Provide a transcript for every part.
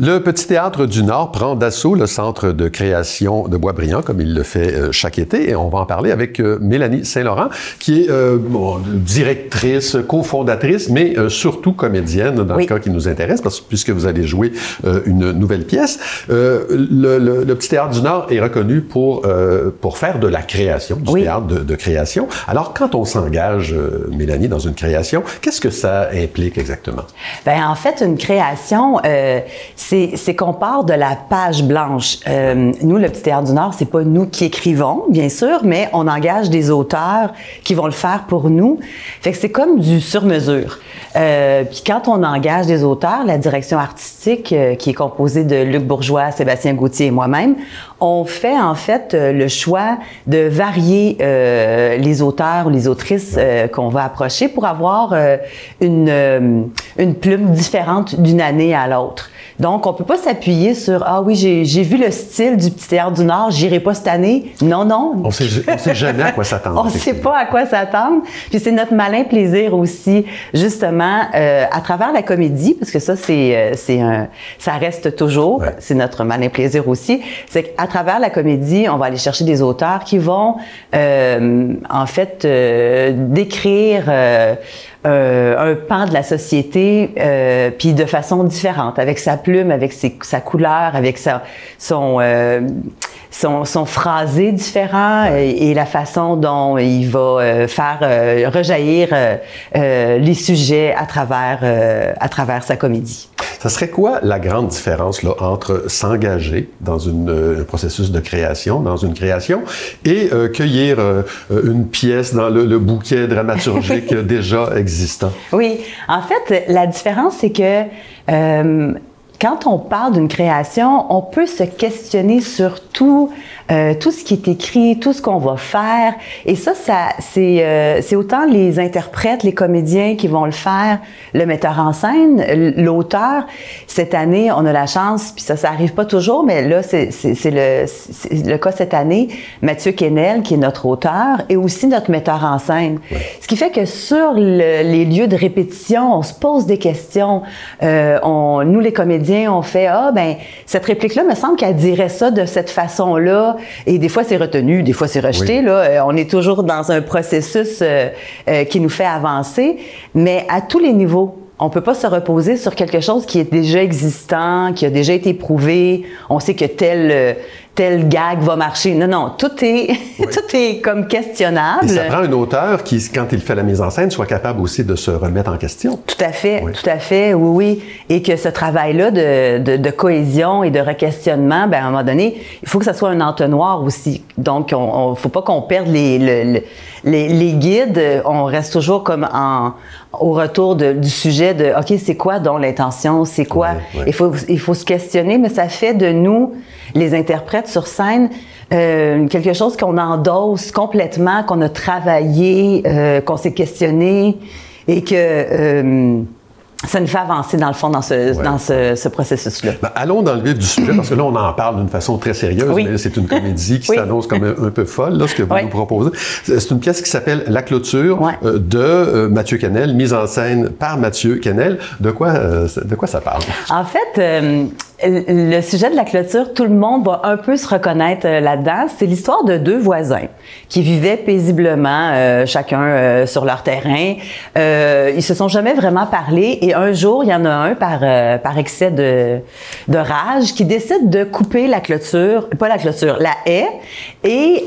Le Petit Théâtre du Nord prend d'assaut le Centre de création de Boisbriand, comme il le fait chaque été, et on va en parler avec Mélanie Saint-Laurent, qui est directrice, cofondatrice, mais surtout comédienne, dans le cas qui nous intéresse, puisque vous allez jouer une nouvelle pièce. Le Petit Théâtre du Nord est reconnu pour faire de la création, du théâtre de création. Alors, quand on s'engage, Mélanie, dans une création, qu'est-ce que ça implique exactement? Bien, en fait, une création, c'est qu'on part de la page blanche. Nous, le Petit Théâtre du Nord, c'est pas nous qui écrivons, bien sûr, mais on engage des auteurs qui vont le faire pour nous. Fait que c'est comme du sur-mesure. Puis quand on engage des auteurs, la direction artistique, qui est composée de Luc Bourgeois, Sébastien Gauthier et moi-même, on fait en fait le choix de varier les auteurs ou les autrices qu'on va approcher pour avoir une plume différente d'une année à l'autre. Donc, on peut pas s'appuyer sur « Ah oui, j'ai vu le style du Petit Théâtre du Nord, j'irai pas cette année. » Non, non. On sait jamais à quoi s'attendre. On sait pas à quoi s'attendre. Puis c'est notre malin plaisir aussi, justement, à travers la comédie, parce que ça, ça reste toujours, c'est notre malin plaisir aussi, c'est qu'à travers la comédie, on va aller chercher des auteurs qui vont, en fait, décrire un pan de la société, puis de façon différente, avec sa plume, avec sa couleur, avec son phrasé différent et la façon dont il va faire rejaillir les sujets à travers sa comédie. Ça serait quoi la grande différence là, entre s'engager dans un processus de création, dans une création, et cueillir une pièce dans le bouquet dramaturgique déjà existant? Oui, en fait, la différence, c'est que quand on parle d'une création, on peut se questionner sur tout ce qui est écrit, tout ce qu'on va faire. Et ça c'est autant les interprètes, les comédiens qui vont le faire, le metteur en scène, l'auteur. Cette année, on a la chance, puis ça arrive pas toujours, mais là, c'est le cas cette année, Mathieu Quesnel, qui est notre auteur, et aussi notre metteur en scène. Ouais. Ce qui fait que sur les lieux de répétition, on se pose des questions. Nous, les comédiens, on fait « Ah, ben cette réplique-là, me semble qu'elle dirait ça de cette façon-là. » Et des fois, c'est retenu, des fois, c'est rejeté. Oui. Là, on est toujours dans un processus qui nous fait avancer, mais à tous les niveaux. On peut pas se reposer sur quelque chose qui est déjà existant, qui a déjà été prouvé. On sait que tel gag va marcher. Non, non, tout est comme questionnable. Et ça prend un auteur qui, quand il fait la mise en scène, soit capable aussi de se remettre en question. Tout à fait, tout à fait, oui. Et que ce travail-là de cohésion et de re-questionnement, ben à un moment donné, il faut que ça soit un entonnoir aussi. Donc, faut pas qu'on perde les guides. On reste toujours comme au retour du sujet de OK, c'est quoi donc l'intention, c'est quoi? Il faut se questionner, mais ça fait de nous, les interprètes sur scène, quelque chose qu'on endosse complètement, qu'on a travaillé, qu'on s'est questionné et que ça nous fait avancer, dans le fond, dans ce processus-là. Ben, allons dans le vif du sujet, parce que là, on en parle d'une façon très sérieuse, mais c'est une comédie qui s'annonce comme un peu folle, là, ce que vous nous proposez. C'est une pièce qui s'appelle La Clôture de Mathieu Quesnel, mise en scène par Mathieu Quesnel. De quoi ça parle? En fait, le sujet de La Clôture, tout le monde va un peu se reconnaître là-dedans. C'est l'histoire de deux voisins qui vivaient paisiblement, chacun sur leur terrain. Ils se sont jamais vraiment parlé. Et un jour, il y en a un par excès de rage qui décide de couper la haie. Et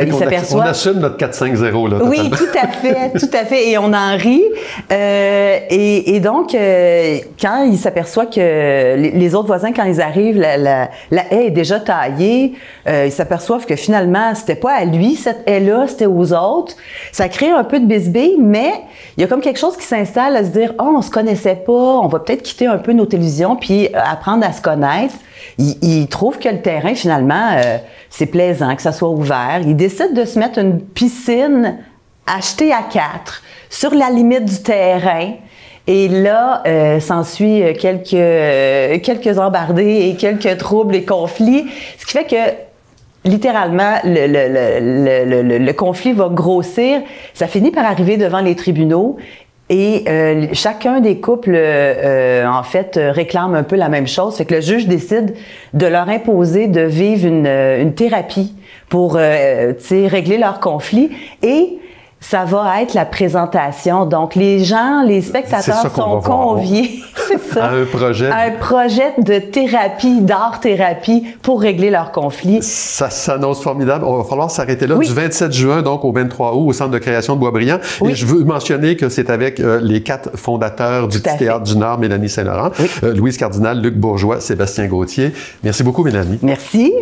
il s'aperçoit... On assume notre 4-5-0, là. Oui, tout à fait. Et on en rit. Et donc, quand il s'aperçoit que les autres voisins, quand ils arrivent, la haie est déjà taillée, ils s'aperçoivent que finalement, c'était pas à lui, cette haie-là, c'était aux autres. Ça crée un peu de bisbille, mais il y a comme quelque chose qui s'installe à se dire « Oh, on se connaissait pas, on va peut-être quitter un peu nos télévisions puis apprendre à se connaître. » Il trouve que le terrain, finalement, c'est plaisant, que ça soit ouvert. Il décide de se mettre une piscine achetée à 4 sur la limite du terrain. Et là, s'ensuit quelques embardées et quelques troubles et conflits, ce qui fait que littéralement, le conflit va grossir. Ça finit par arriver devant les tribunaux. Et chacun des couples, en fait, réclame un peu la même chose. Fait que le juge décide de leur imposer de vivre une thérapie pour régler leur conflit. Et ça va être la présentation. Donc, les spectateurs sont conviés à un projet de thérapie, d'art-thérapie pour régler leur conflit. Ça s'annonce formidable. On va falloir s'arrêter là du 27 juin, donc au 23 août, au Centre de création de Boisbriand. Et je veux mentionner que c'est avec les 4 fondateurs du Petit Théâtre du Nord, Mélanie Saint-Laurent, Louise Cardinal, Luc Bourgeois, Sébastien Gauthier. Merci beaucoup, Mélanie. Merci.